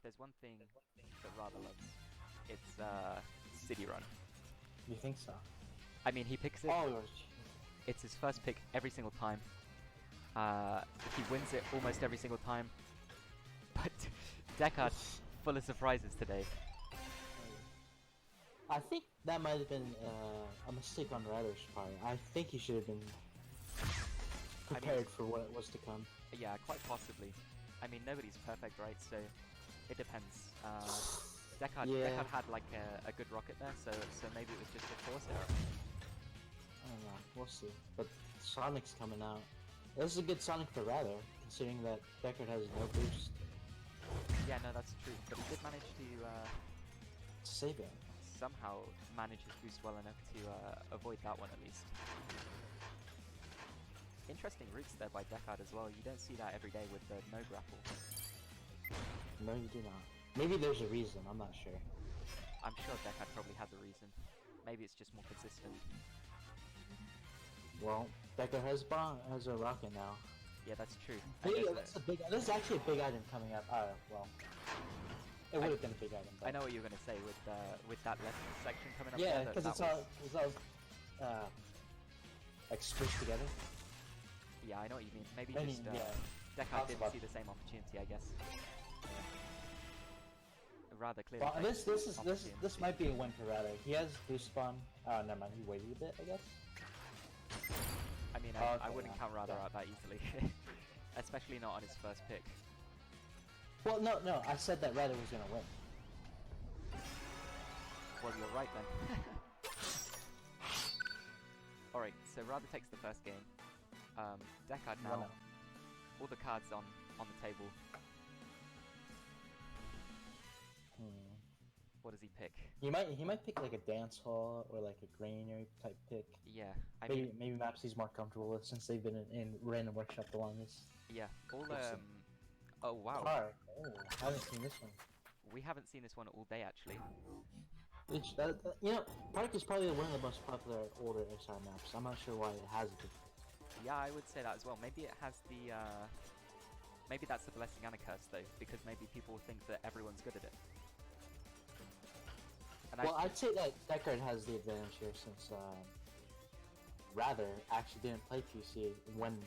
there's one thing that Rather loves, it's City Run. You think so? I mean, he picks it. Oh, It's his first pick every single time. He wins it almost every single time. But Decard's full of surprises today. I think that might have been a mistake on Radder's part. I think he should have been prepared for what was to come. Yeah, quite possibly. I mean, nobody's perfect, right? So it depends. Decard had like a good rocket there, so maybe it was just a force error. I don't know. We'll see. But Sonic's coming out. This is a good Sonic for Radder, considering that Decard has no boost. Yeah, no, that's true. But he did manage to Save it. somehow manage his boost well enough to avoid that one at least. Interesting routes there by Decard as well. You don't see that every day with the no grapple. No, you do not. Maybe there's a reason. I'm not sure. I'm sure Decard probably has a reason. Maybe it's just more consistent. Well, Decard has a rocket now. Yeah, that's true. Hey, that's a big. This is actually a big item coming up. Well, it would have been a big item. But... I know what you were gonna say with that left section coming up. Yeah, because it's all like squished together. Yeah, I know what you mean. Maybe I just mean, yeah. Decard didn't see the same opportunity, I guess. Rather clearly. Well, this might be a win for Radder. He has boost spawn. Oh, never mind. He waited a bit, I guess. I mean, I wouldn't count Rather out that easily, especially not on his first pick. Well, no. I said that Radder was gonna win. Well, you're right then. Alright, so Rather takes the first game. Decard now. No. All the cards on the table. What does he pick? He might pick like a dance hall or like a granary type pick. Yeah, Maybe Mapsy's more comfortable with since they've been in Random Workshop the longest. Yeah, all oh wow. Park. Oh, I haven't seen this one. We haven't seen this one all day actually. You know, Park is probably one of the most popular older SR maps. I'm not sure why it has it. Yeah, I would say that as well. Maybe it has the maybe that's a blessing and a curse though, because maybe people think that everyone's good at it. And well, I'd say that Decard has the advantage here since Rather actually didn't play PC when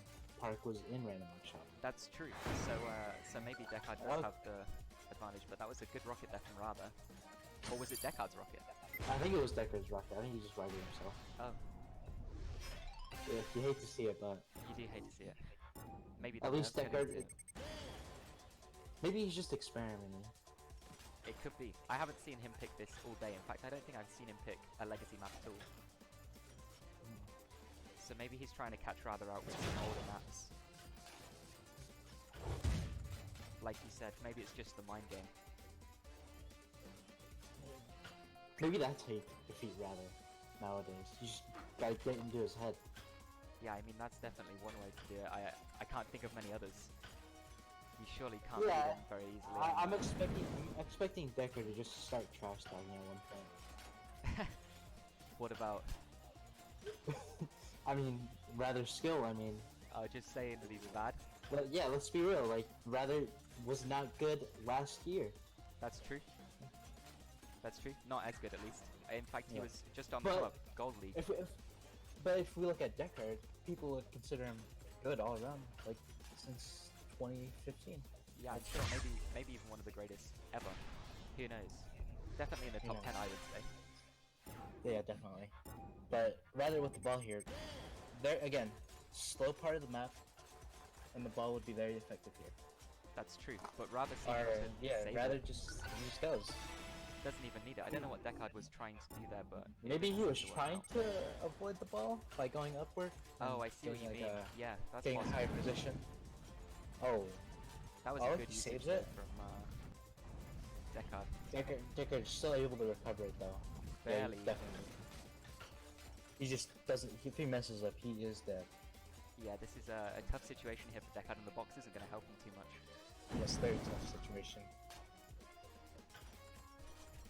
Park was in Random Workshop. That's true. So maybe Decard does have the advantage, but that was a good rocket there from Rather. Or was it Decard's rocket? I think it was Decard's rocket. I think he just righted himself. Oh. Yeah, you hate to see it, but... You do hate to see it. Maybe at least Decard... Maybe he's just experimenting. It could be. I haven't seen him pick this all day. In fact, I don't think I've seen him pick a legacy map at all. So maybe he's trying to catch Rather out with some older maps. Like you said, maybe it's just the mind game. Maybe that's how you defeat Rather nowadays. You just gotta get into his head. Yeah, I mean that's definitely one way to do it. I can't think of many others. You surely can't beat him very easily. I'm expecting Decard to just start trash talking at one point. What about? I mean, Rather skill. I mean, just saying that he's bad. Well, yeah, let's be real. Like, Rather was not good last year. That's true. That's true. Not as good, at least. In fact, he was just on the Gold League. But if we look at Decard, people would consider him good all around. Like since 2015. Yeah, I'm sure. Maybe even one of the greatest ever. Who knows? Definitely in the top 10, I would say. Yeah, definitely. But Rather with the ball here, there again, slow part of the map, and the ball would be very effective here. That's true. But Rather seems to save Rather it. he just goes. Doesn't even need it. I don't know what Decard was trying to do there, but maybe he was trying to avoid the ball by going upward. Oh, I see what you mean. Yeah, that's getting possible. higher position. Oh, that was a good he usage saves it from Decard. Decard's still able to recover it though. Barely. Yeah, definitely. He just doesn't. If he messes up, he is dead. Yeah, this is a tough situation here for Decard, and the box isn't going to help him too much. Yes, very tough situation.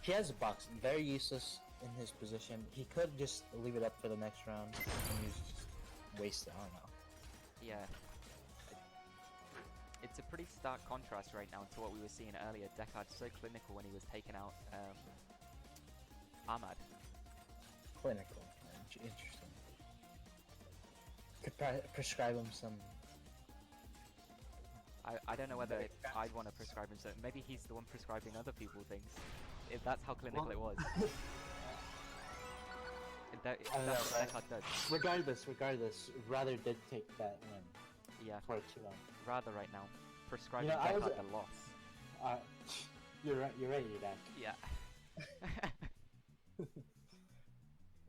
He has a box, very useless in his position. He could just leave it up for the next round and just waste it. I don't know. Yeah. it's a pretty stark contrast right now to what we were seeing earlier. Decard so clinical when he was taking out Ahmad. Clinical. Interesting. Could prescribe him some. I don't know whether I'd want to prescribe him so. Maybe he's the one prescribing other people things. If that's how clinical it was. That's what Decard does. Regardless, Rather did take that win. Yeah. For a 2-0. Rather right now. Prescribing Decard the loss. You're right, Edakk. Yeah.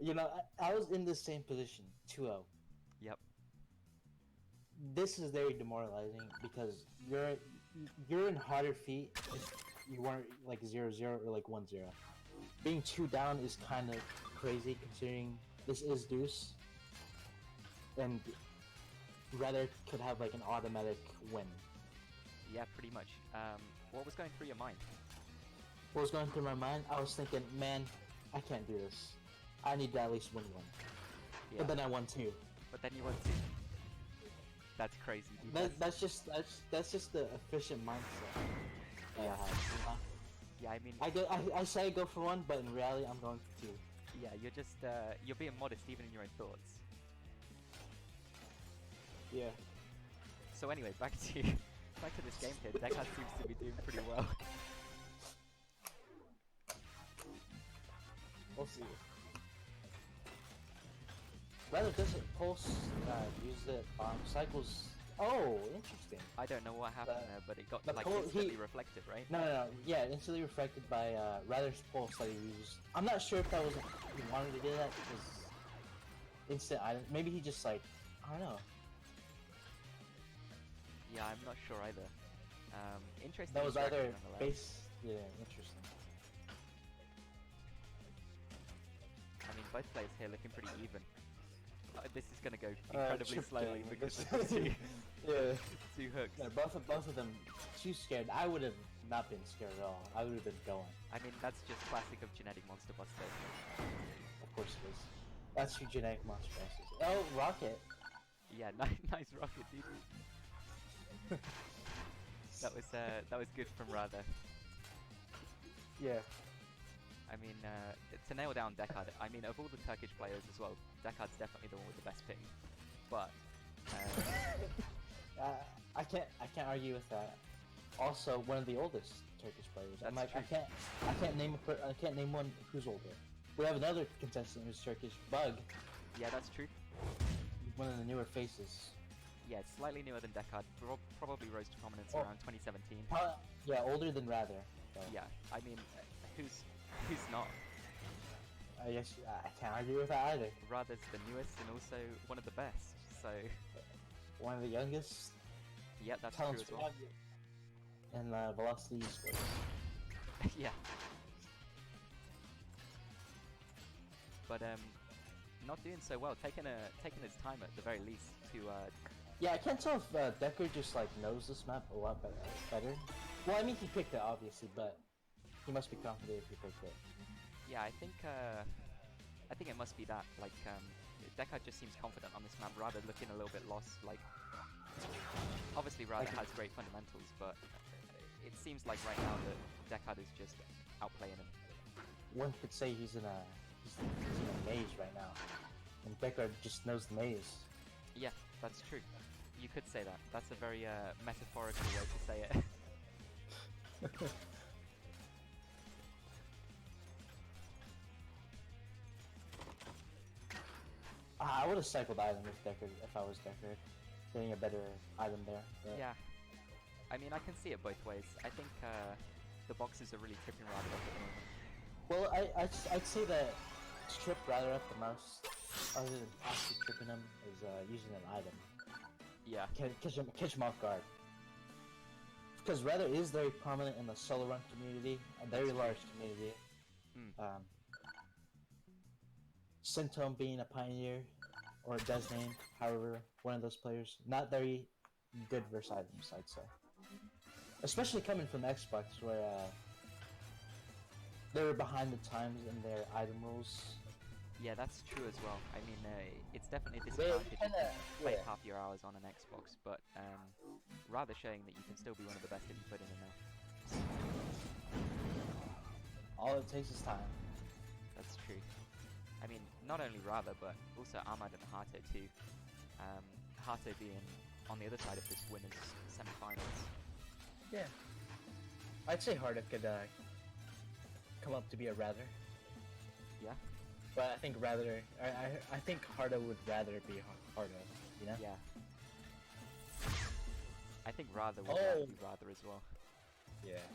You know, I was in the same position, 2-0. Yep. This is very demoralizing because you're in harder feet if you weren't like 0-0 or like 1-0. Being 2 down is kind of crazy considering this is deuce, and Rather could have like an automatic win. Yeah, pretty much. What was going through your mind? What was going through my mind? I was thinking, man, I can't do this. I need to at least win one. Yeah. But then I won 2. But then you won 2. That's crazy, dude. That's just the efficient mindset that I have. You know? Yeah, I mean, I say I go for 1, but in reality I'm going for 2. Yeah, you're just you're being modest even in your own thoughts. Yeah. So anyway, back to this game here. Decard seems to be doing pretty well. We'll see. Rather doesn't pulse use the bomb cycles. Oh, interesting. I don't know what happened there, but it got like instantly reflected, right? No. Yeah, instantly reflected by Rather's pulse that he used. I'm not sure if that was he wanted to do that because instant item. Maybe he just like I don't know. Yeah, I'm not sure either. Interesting. That was either base. Yeah, interesting. I mean, both players here looking pretty even. This is gonna go incredibly slowly because of the two hooks. Yeah, both of them too scared. I would have not been scared at all. I would have been going. I mean, that's just classic of genetic monster buster. Of course it is. That's your genetic monster busters. Oh, rocket. Yeah, nice rocket, dude. That was good from Rather. Yeah. I mean, to nail down Decard, I mean, of all the Turkish players as well, Decard's definitely the one with the best ping. But I can't argue with that. Also, one of the oldest Turkish players. I can't name one who's older. We have another contestant who's Turkish, Bug. Yeah, that's true. One of the newer faces. Yeah, it's slightly newer than Decard. Probably rose to prominence around 2017. Yeah, older than Rather. So. Yeah, I mean, who's not? I guess I can't argue with that either. Rather's the newest and also one of the best, so... One of the youngest. Yeah, that's true as well. And Velocity Esports. Yeah. But not doing so well. Taking his time at the very least to. Yeah, I can't tell if Decard just like knows this map a lot better. Well, I mean he picked it obviously, but he must be confident if he picked it. Yeah, I think it must be that. Like, Decard just seems confident on this map, rather looking a little bit lost. Like, obviously Rather has great fundamentals, but it seems like right now that Decard is just outplaying him. One could say he's in a maze right now, and Decard just knows the maze. Yeah, that's true. You could say that. That's a very metaphorical way to say it. I would have cycled item with Decard if I was Decard, getting a better item there. But... Yeah, I mean I can see it both ways. I think the boxes are really tripping Rather up at the moment. Well, I'd say that to trip Rather up the most, other than actually tripping him, is using an item. Yeah. Catch him off guard. Because Rather is very prominent in the solo run community, a very large community. Symptom being a pioneer, or Desname, however, one of those players, not very good versus items, I'd say. Especially coming from Xbox, where they were behind the times in their item rules. Yeah, that's true as well. I mean, it's definitely a They disadvantage if kinda, you play yeah. half your hours on an Xbox, but rather showing that you can still be one of the best if you put in enough. All it takes is time. That's true. I mean, not only Rather, but also Ahmad and Hato too. Hato being on the other side of this winners semi-finals. Yeah. I'd say Harda could come up to be a Rather. Yeah? But I think I think Harda would rather be Harda, you know? Yeah. I think Rather would be Rather as well. Yeah.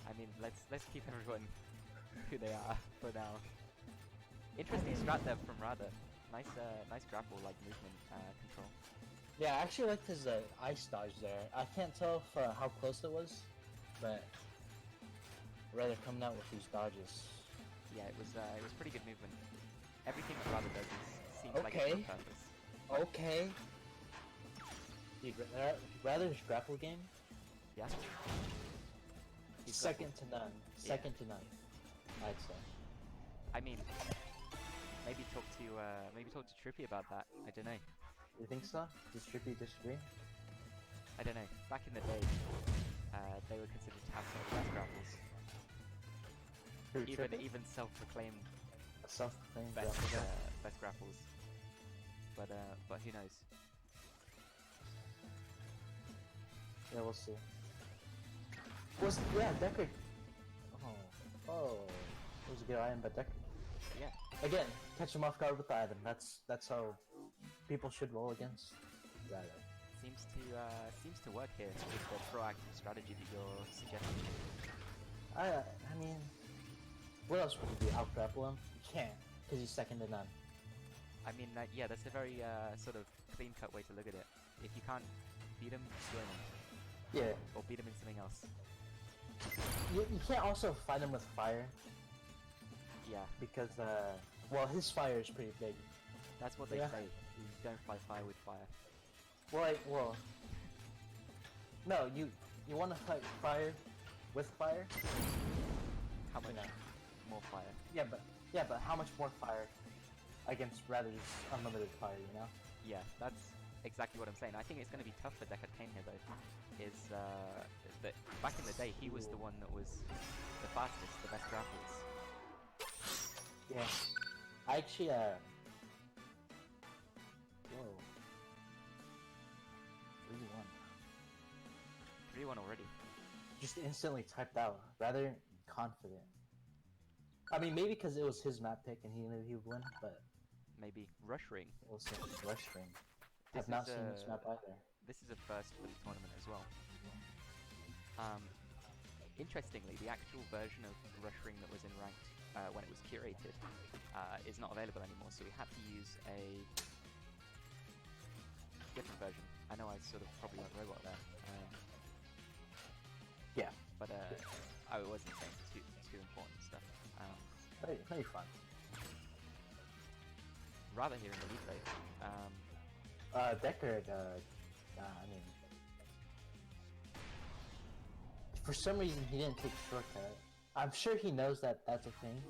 I mean, let's keep everyone who they are for now. Interesting strat there from Rather. Nice grapple like movement control. Yeah, I actually liked his ice dodge there. I can't tell if, how close it was, but rather coming out with these dodges. Yeah, it was pretty good movement. Everything that Rather does seems like it's on purpose. Okay. Dude, Rather's grapple game, Yeah. He's second to none. Yeah. Second to none, I'd say. I mean, maybe talk to Trippy about that. I don't know. You think so? Does Trippy disagree? I don't know. Back in the day, they were considered to have some of the best grapples. Who, Trippy? Even self-proclaimed Self-proclaimed best grapple guy? best grapples. But who knows? Yeah, we'll see. Decard. Oh, it was a good item, but Decard. Yeah. Again, catch him off guard with the item. That's how people should roll against Rather. Seems to work here with the proactive strategy that you're suggesting. I mean, what else would you do? Out grapple him? You can't, because he's second to none. I mean, yeah, that's a very sort of clean-cut way to look at it. If you can't beat him, join him. Yeah. Or beat him in something else. You can't also fight him with fire, Yeah, because, well, his fire is pretty big. that's what they Yeah. say. You don't fight fire with fire. Well, no, you want to fight fire with fire? How much No. more fire? Yeah, but how much more fire against Rather's unlimited fire, you know? Yeah, that's exactly what I'm saying. I think it's going to be tough for Decard Cain here, though. Is that back in the day, he was the one that was the fastest, the best grapples. Yeah. I actually, whoa. 3-1. 3-1 already. Just instantly typed out. Rather confident. I mean, maybe because it was his map pick and he knew he would win, but Maybe Rush Ring. we'll see. Rush Ring. This I've not is seen this map either. This is a first for the tournament as well. Interestingly, the actual version of Rush Ring that was in ranked when it was curated is not available anymore, so we had to use a different version. I know I sort of probably went robot there. Yeah. But I wasn't saying too important stuff. Very fun. Rather here in the lead though. Decard, I mean, for some reason he didn't take shortcut. I'm sure he knows that that's a thing,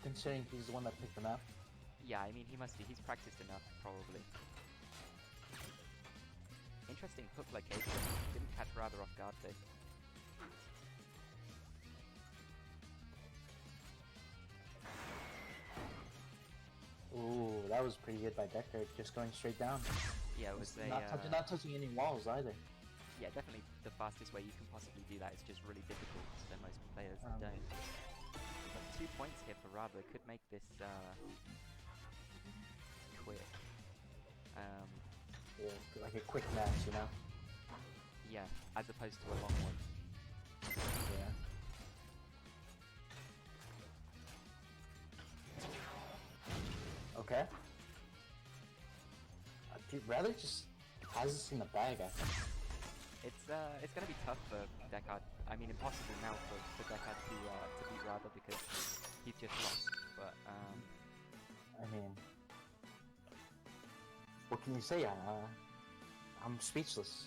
considering he's the one that picked the map. Yeah, I mean he must be. He's practiced enough, probably. Interesting hook location. Didn't catch Rather off guard though. Ooh, that was pretty good by Decard, just going straight down. Yeah, it was Not touching any walls either. yeah, definitely the fastest way you can possibly do that. It's just really difficult, so most players don't. But 2 points here for Rather could make this quick. Yeah, like a quick match, you know? Yeah, as opposed to a long one. Yeah. Okay. Dude, Rather just has this in the bag, I think. It's gonna be tough for Decard. I mean, impossible now for Decard to beat Rather because he's just lost. But I mean, what can you say? I'm speechless.